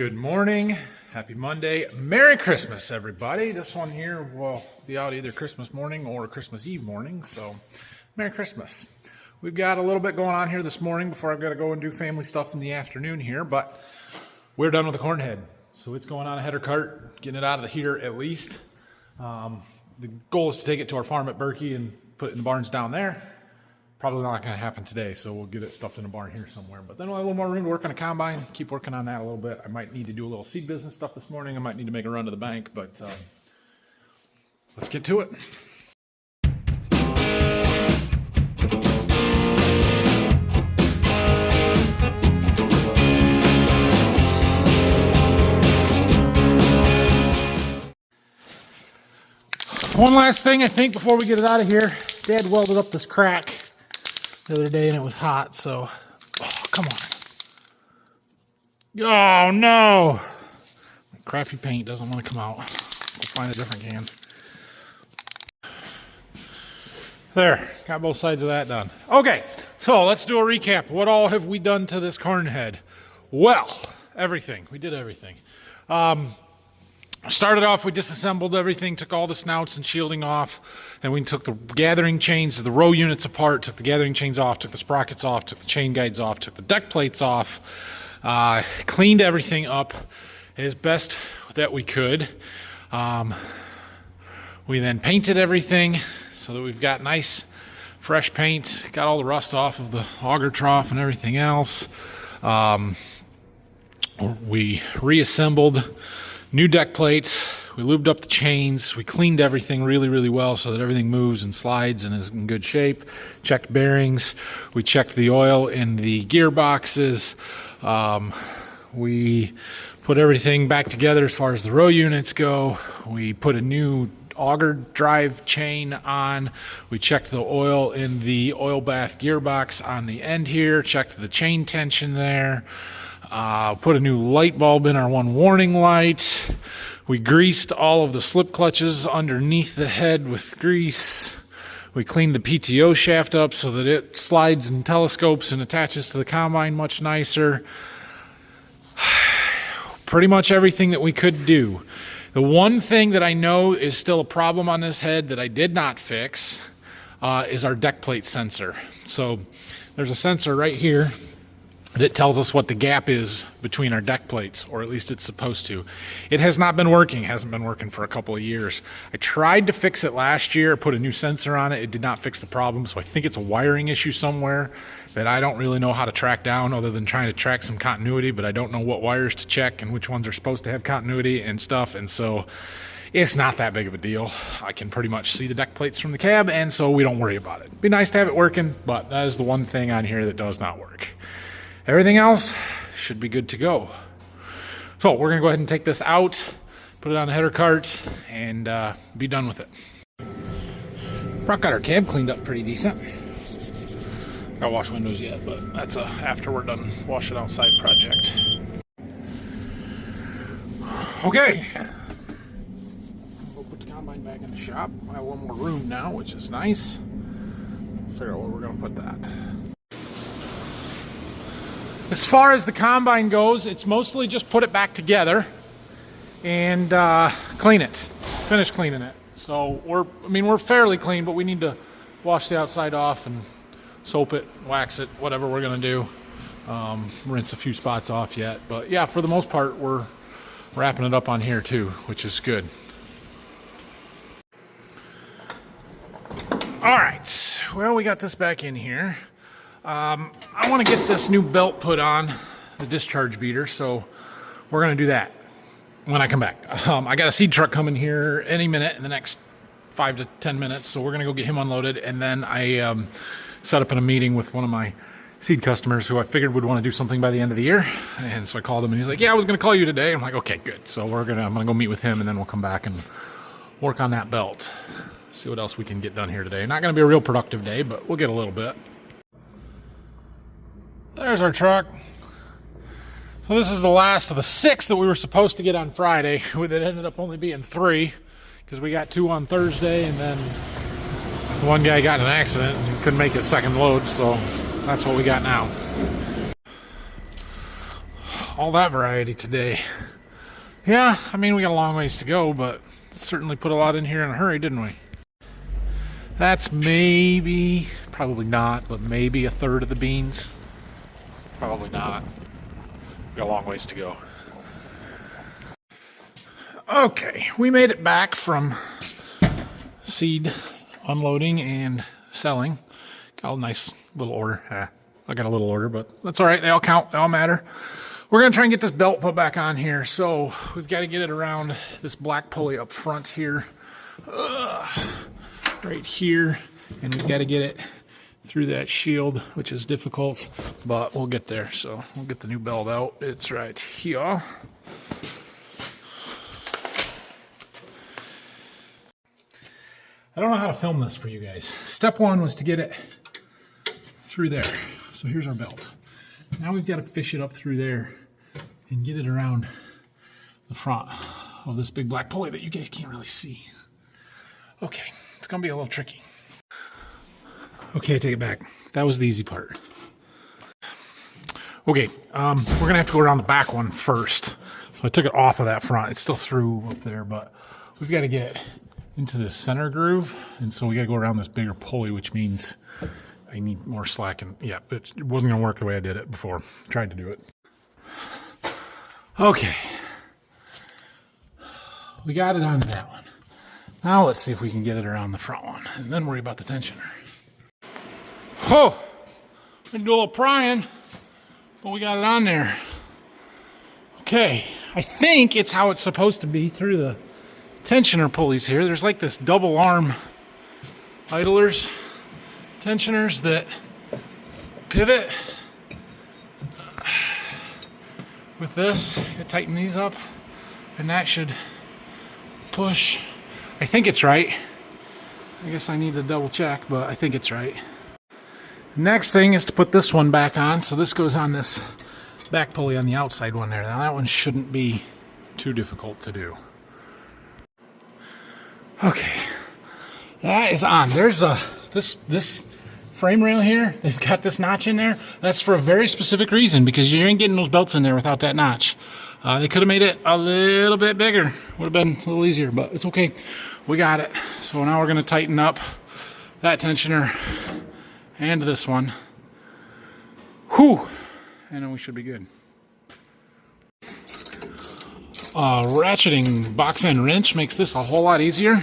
Good morning. Happy Monday. Merry Christmas, everybody. This one here will be out either Christmas morning or Christmas Eve morning, so Merry Christmas. We've got a little bit going on here this morning before I've got to go and do family stuff in the afternoon here, but we're done with the corn head. So it's going on a header cart, getting it out of the heater at least. The goal is to take it to our farm at Berkey and put it in the barns down there. Probably not going to happen today, so we'll get it stuffed in a barn here somewhere. But then we'll have a little more room to work on a combine. Keep working on that a little bit. I might need to do a little seed business stuff this morning. I might need to make a run to the bank, but let's get to it. One last thing, I think, before we get it out of here. Dad welded up this crack the other day and it was hot, so come on. Oh no, crappy paint doesn't want to come out. We'll find a different can. There, got both sides of that done. Okay, so let's do a recap. What all have we done to this corn head? Well, everything. We did everything. Started off, we disassembled everything, took all the snouts and shielding off, and we took the gathering chains, the row units apart, took the gathering chains off, took the sprockets off, took the chain guides off, took the deck plates off, cleaned everything up as best that we could. We then painted everything so that we've got nice fresh paint, got all the rust off of the auger trough and everything else. We reassembled new deck plates, we lubed up the chains, we cleaned everything really well so that everything moves and slides and is in good shape. Checked bearings, we checked the oil in the gearboxes. We put everything back together as far as the row units go. We put a new auger drive chain on. We checked the oil in the oil bath gearbox on the end here, checked the chain tension there. Put a new light bulb in our one warning light. We greased all of the slip clutches underneath the head with grease. We cleaned the PTO shaft up so that it slides and telescopes and attaches to the combine much nicer. Pretty much everything that we could do. The one thing that I know is still a problem on this head that I did not fix is our deck plate sensor. So there's a sensor right here that tells us what the gap is between our deck plates, or at least it's supposed to. It has not been working, hasn't been working for a couple of years. I tried to fix it last year, put a new sensor on it. It did not fix the problem, so I think it's a wiring issue somewhere that I don't really know how to track down other than trying to track some continuity, but I don't know what wires to check and which ones are supposed to have continuity and stuff, and so it's not that big of a deal. I can pretty much see the deck plates from the cab, and so we don't worry about it. It'd be nice to have it working, but that is the one thing on here that does not work. Everything else should be good to go. So we're gonna go ahead and take this out, put it on the header cart, and be done with it. Front got our cab cleaned up pretty decent. Gotta wash windows yet, but that's a after we're done washing outside project. Okay. We'll put the combine back in the shop. I have one more room now, which is nice. Figure out where we're gonna put that. As far as the combine goes, it's mostly just put it back together and clean it, finish cleaning it. So we're fairly clean, but we need to wash the outside off and soap it, wax it, whatever we're gonna do. Rinse a few spots off yet, but yeah, for the most part, we're wrapping it up on here too, which is good. All right, well, we got this back in here. I want to get this new belt put on, the discharge beater, so we're going to do that when I come back. I got a seed truck coming here any minute in the next 5 to 10 minutes, so we're going to go get him unloaded, and then I set up in a meeting with one of my seed customers who I figured would want to do something by the end of the year, and so I called him, and he's like, yeah, I was going to call you today. I'm like, okay, good. So I'm going to go meet with him, and then we'll come back and work on that belt, see what else we can get done here today. Not going to be a real productive day, but we'll get a little bit. There's our truck. So this is the last of the 6 that we were supposed to get on Friday. It ended up only being 3 because we got 2 on Thursday, and then one guy got in an accident and couldn't make his second load, so that's what we got now. all that variety today. Yeah, I mean, we got a long ways to go, but certainly put a lot in here in a hurry, didn't we? That's maybe, probably not, but maybe a third of the beans. Probably not. We got a long ways to go. Okay, we made it back from seed unloading and selling. Got a nice little order. I got a little order, but that's all right. They all count. They all matter. We're going to try and get this belt put back on here. So we've got to get it around this black pulley up front here. Right here. And we've got to get it through that shield, which is difficult, but we'll get there. So we'll get the new belt out. It's right here. I don't know how to film this for you guys. Step one was to get it through there. So here's our belt. Now we've got to fish it up through there and get it around the front of this big black pulley that you guys can't really see. Okay, it's gonna be a little tricky. Okay, I take it back. That was the easy part. Okay, we're gonna have to go around the back one first. So I took it off of that front. It's still through up there, but we've got to get into this center groove, and so we got to go around this bigger pulley, which means I need more slack. And yeah, it wasn't gonna work the way I did it before. Tried to do it. Okay, we got it on that one. Now let's see if we can get it around the front one, and then worry about the tensioner. Oh, we can do a little prying, but we got it on there. Okay, I think it's how it's supposed to be through the tensioner pulleys here. There's like this double arm idlers, tensioners that pivot with this. You tighten these up, and that should push. I think it's right. I guess I need to double check, but I think it's right. The next thing is to put this one back on. So this goes on this back pulley on the outside one there. Now that one shouldn't be too difficult to do. Okay, that is on. There's this frame rail here. They've got this notch in there. That's for a very specific reason, because you ain't getting those belts in there without that notch. They could have made it a little bit bigger. Would have been a little easier, but it's okay. We got it. So now we're going to tighten up that tensioner and this one. Whew! And then we should be good. Ratcheting box end wrench makes this a whole lot easier.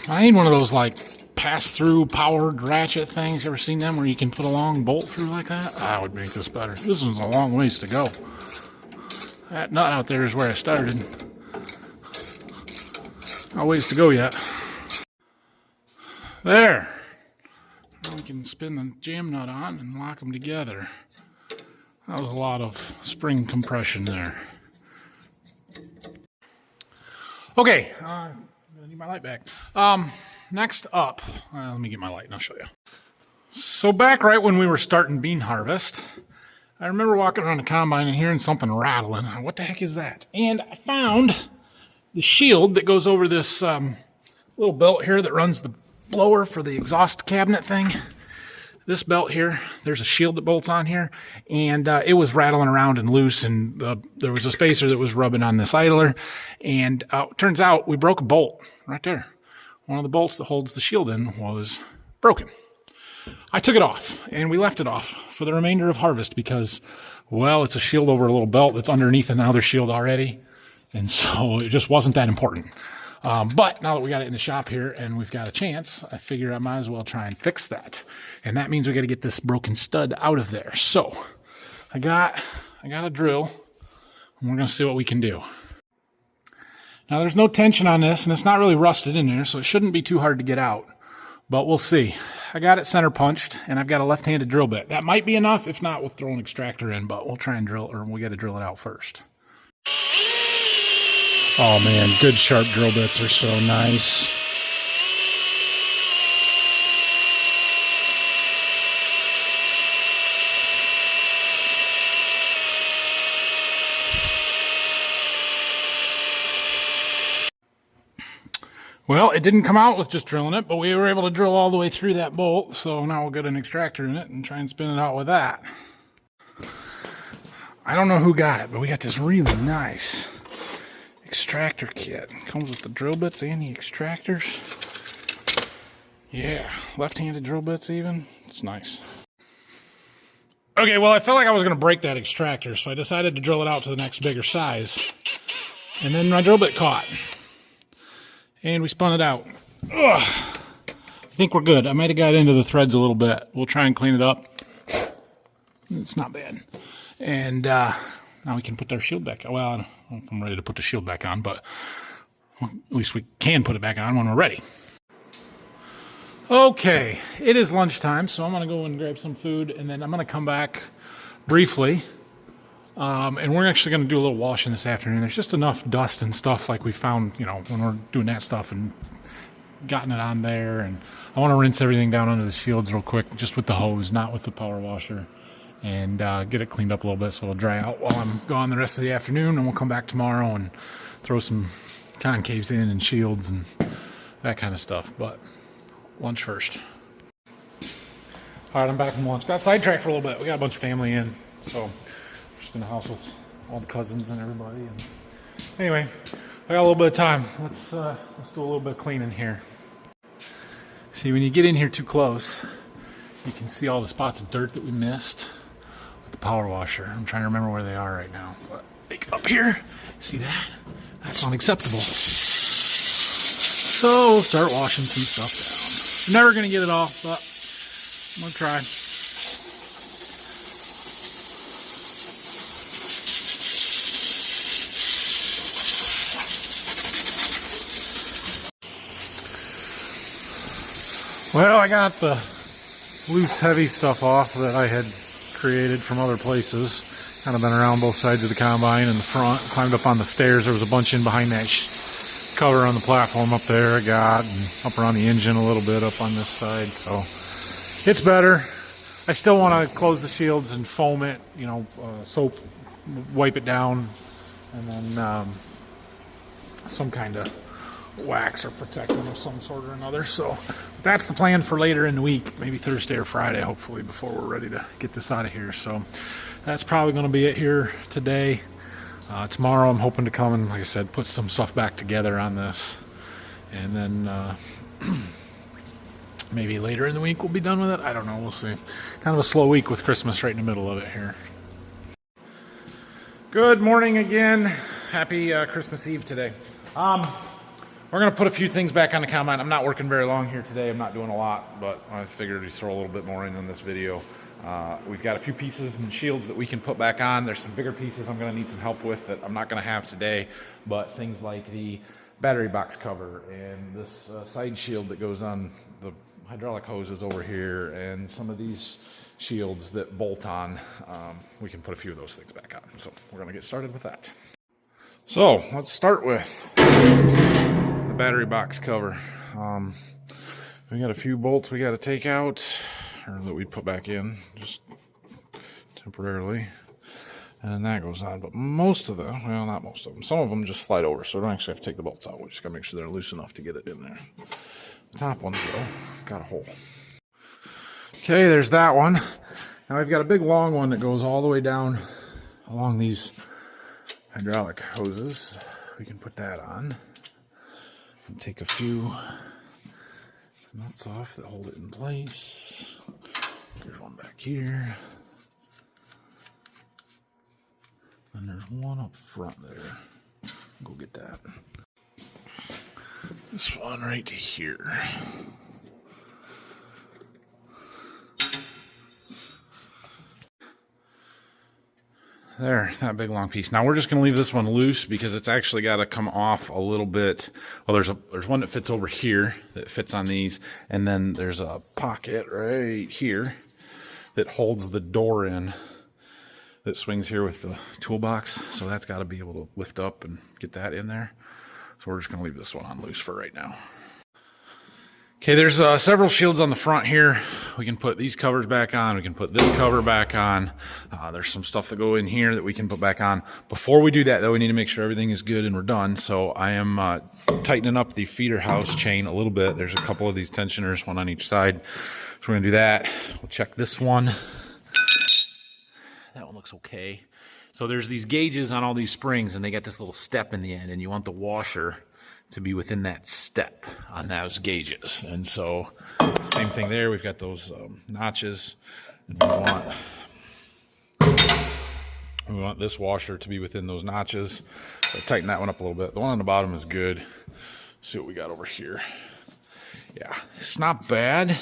I need one of those like pass-through powered ratchet things. You ever seen them where you can put a long bolt through like that? That would make this better. This one's a long ways to go. That nut out there is where I started. Not a ways to go yet. There. Now we can spin the jam nut on and lock them together. That was a lot of spring compression there. Okay, I'm gonna need my light back. Next up, let me get my light and I'll show you. So back right when we were starting bean harvest, I remember walking around the combine and hearing something rattling. What the heck is that? And I found the shield that goes over this little belt here that runs the blower for the exhaust cabinet thing. This belt here, there's a shield that bolts on here, and it was rattling around and loose, and there was a spacer that was rubbing on this idler, and turns out we broke a bolt right there. One of the bolts that holds the shield in was broken. I took it off, and we left it off for the remainder of harvest because, well, it's a shield over a little belt that's underneath another shield already, and so it just wasn't that important. But now that we got it in the shop here and we've got a chance, I figure I might as well try and fix that. And that means we got to get this broken stud out of there. So I got a drill, and we're going to see what we can do. Now there's no tension on this, and it's not really rusted in there, so it shouldn't be too hard to get out. But we'll see. I got it center punched, and I've got a left-handed drill bit. That might be enough. If not, we'll throw an extractor in, but we'll try and drill, or we got to drill it out first. Oh man, good sharp drill bits are so nice. Well, it didn't come out with just drilling it, but we were able to drill all the way through that bolt, so now we'll get an extractor in it and try and spin it out with that. I don't know who got it, but we got this really nice extractor kit. Comes with the drill bits and the extractors. Yeah, left-handed drill bits even. It's nice. Okay, well, I felt like I was going to break that extractor, so I decided to drill it out to the next bigger size. And then my drill bit caught. And we spun it out. Ugh. I think we're good. I might have got into the threads a little bit. We'll try and clean it up. It's not bad. And now we can put our shield back on. Well, I don't know if I'm ready to put the shield back on, but at least we can put it back on when we're ready. Okay, it is lunchtime, so I'm going to go and grab some food, and then I'm going to come back briefly. And we're actually going to do a little washing this afternoon. There's just enough dust and stuff like we found, you know, when we're doing that stuff and gotten it on there. And I want to rinse everything down under the shields real quick, just with the hose, not with the power washer, and get it cleaned up a little bit so it'll dry out while I'm gone the rest of the afternoon. And we'll come back tomorrow and throw some concaves in and shields and that kind of stuff. But lunch first. All right, I'm back from lunch. Got sidetracked for a little bit. We got a bunch of family in, so just in the house with all the cousins and everybody. And anyway, I got a little bit of time. Let's do a little bit of cleaning here. See, when you get in here too close, you can see all the spots of dirt that we missed with the power washer. I'm trying to remember where they are right now, but like up here, see that? That's unacceptable. So we'll start washing some stuff down. I'm never gonna get it all, but I'm gonna try. Well, I got the loose, heavy stuff off that I had created from other places. Kind of been around both sides of the combine and the front. Climbed up on the stairs. There was a bunch in behind that cover on the platform up there. I got and up around the engine a little bit up on this side. So it's better. I still want to close the shields and foam it. You know, soap, wipe it down, and then some kind of wax or protectant of some sort or another. So that's the plan for later in the week, maybe Thursday or Friday, hopefully, before we're ready to get this out of here. So that's probably going to be it here today. Tomorrow I'm hoping to come and, like I said, put some stuff back together on this, and then maybe later in the week we'll be done with it. I don't know, we'll see. Kind of a slow week with Christmas right in the middle of it here. Good morning again. Happy Christmas Eve today. We're going to put a few things back on the combine. I'm not working very long here today. I'm not doing a lot, but I figured to throw a little bit more in on this video. We've got a few pieces and shields that we can put back on. There's some bigger pieces I'm going to need some help with that I'm not going to have today, but things like the battery box cover and this side shield that goes on the hydraulic hoses over here, and some of these shields that bolt on, we can put a few of those things back on. So we're going to get started with that. So let's start with the battery box cover. We got a few bolts we got to take out, or that we put back in just temporarily, and that goes on. But most of them, well, not most of them, some of them just slide over, so we don't actually have to take the bolts out. We just gotta make sure they're loose enough to get it in there. The top ones though got a hole. Okay, there's that one. Now I've got a big long one that goes all the way down along these hydraulic hoses. We can put that on and take a few nuts off that hold it in place. There's one back here, and there's one up front there. Go get that. This one right here. There, that big long piece. Now we're just going to leave this one loose because it's actually got to come off a little bit. Well, there's one that fits over here that fits on these, and then there's a pocket right here that holds the door in that swings here with the toolbox. So that's got to be able to lift up and get that in there. So we're just going to leave this one on loose for right now. Okay, there's several shields on the front here. We can put these covers back on. We can put this cover back on. There's some stuff that go in here that we can put back on. Before we do that, though, we need to make sure everything is good and we're done. So I am tightening up the feeder house chain a little bit. There's a couple of these tensioners, one on each side. So we're going to do that. We'll check this one. That one looks looks okay. So there's these gauges on all these springs, and they got this little step in the end, and you want the washer to be within that step on those gauges. And so same thing there, we've got those notches, and we want this washer to be within those notches. So tighten that one up a little bit. The one on the bottom is good. Let's see what we got over here. Yeah, it's not bad,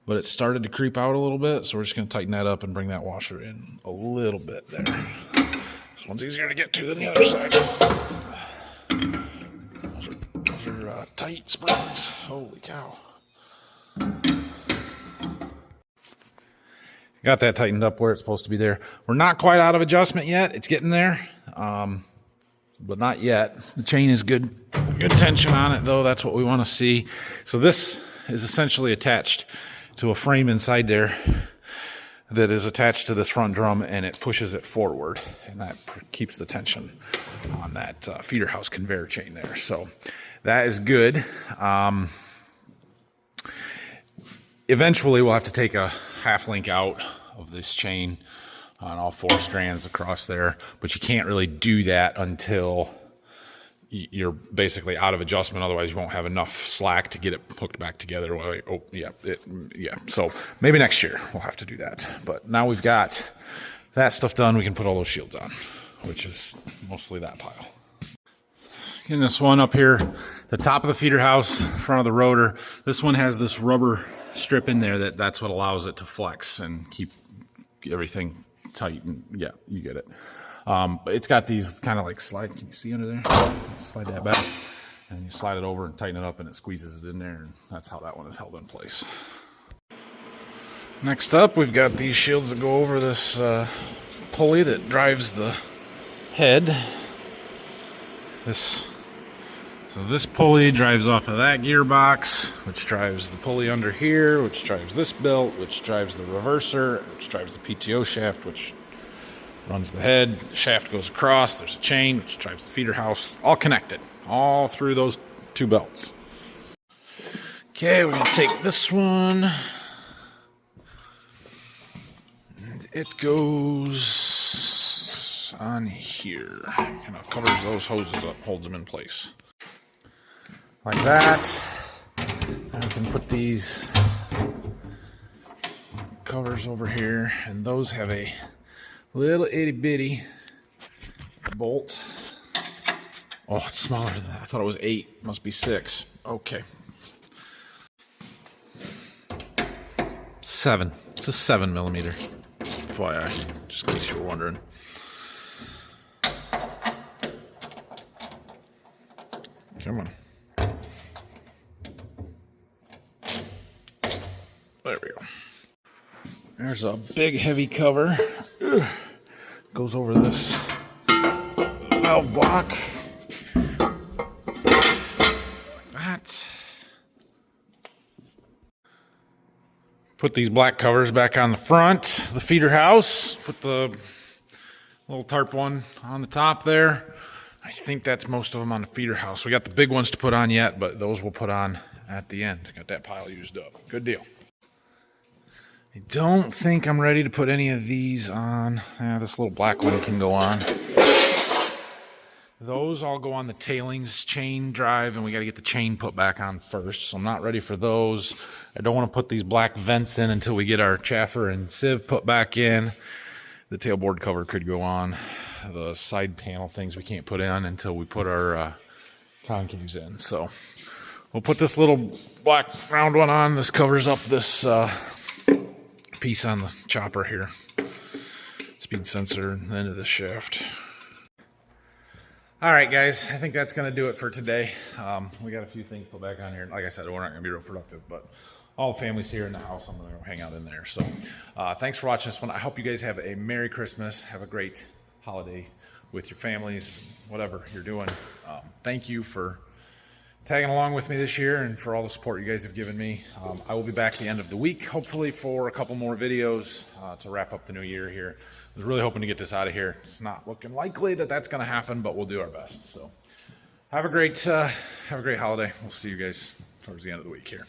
but it started to creep out a little bit, so we're just going to tighten that up and bring that washer in a little bit there. This one's easier to get to than the other side. Those are tight springs. Holy cow. Got that tightened up where it's supposed to be there. We're not quite out of adjustment yet. It's getting there, but not yet. The chain is good tension on it, though. That's what we want to see. So this is essentially attached to a frame inside there that is attached to this front drum, and it pushes it forward, and that keeps the tension on that feeder house conveyor chain there. So that is good. Eventually, we'll have to take a half link out of this chain on all 4 strands across there, but you can't really do that until you're basically out of adjustment. Otherwise, you won't have enough slack to get it hooked back together. Oh, yeah. So maybe next year we'll have to do that. But now we've got that stuff done, we can put all those shields on, which is mostly that pile. Getting this one up here, the top of the feeder house, front of the rotor. This one has this rubber strip in there that's what allows it to flex and keep everything tight. And yeah, you get it. But it's got these kind of like slide. Can you see under there? Slide that back, and you slide it over and tighten it up, and it squeezes it in there. And that's how that one is held in place. Next up, we've got these shields that go over this pulley that drives the head. So this pulley drives off of that gearbox, which drives the pulley under here, which drives this belt, which drives the reverser, which drives the PTO shaft, which runs the head. The shaft goes across. There's a chain, which drives the feeder house. All connected, all through those 2 belts. Okay, we're going to take this one. And it goes on here. Kind of covers those hoses up, holds them in place. Like that. And we can put these covers over here, and those have a little itty bitty bolt. Oh, it's smaller than that. I thought it was 8. Must be 6. Okay. 7. It's a 7mm. FYI, just in case you were wondering. Come on. There we go. There's a big heavy cover. Ugh. Goes over this valve block. Like that. Put these black covers back on the front, the feeder house. Put the little tarp one on the top there. I think that's most of them on the feeder house. We got the big ones to put on yet, but those we'll put on at the end. Got that pile used up. Good deal. I don't think I'm ready to put any of these on. This little black one can go on. Those all go on the tailings chain drive, and we got to get the chain put back on first. So I'm not ready for those. I don't want to put these black vents in until we get our chaffer and sieve put back in. The tailboard cover could go on. The side panel things we can't put in until we put our concaves in. So we'll put this little black round one on. This covers up this piece on the chopper here. Speed sensor, the end of the shaft. All right, guys, I think that's going to do it for today. We got a few things put back on here. Like I said, we're not going to be real productive, but all the families here in the house, I'm going to hang out in there. So thanks for watching this one. I hope you guys have a Merry Christmas. Have a great holidays with your families, whatever you're doing. Thank you for tagging along with me this year and for all the support you guys have given me. I will be back the end of the week, hopefully for a couple more videos to wrap up the new year here. I was really hoping to get this out of here. It's not looking likely that that's going to happen, but we'll do our best. So have a great holiday. We'll see you guys towards the end of the week here.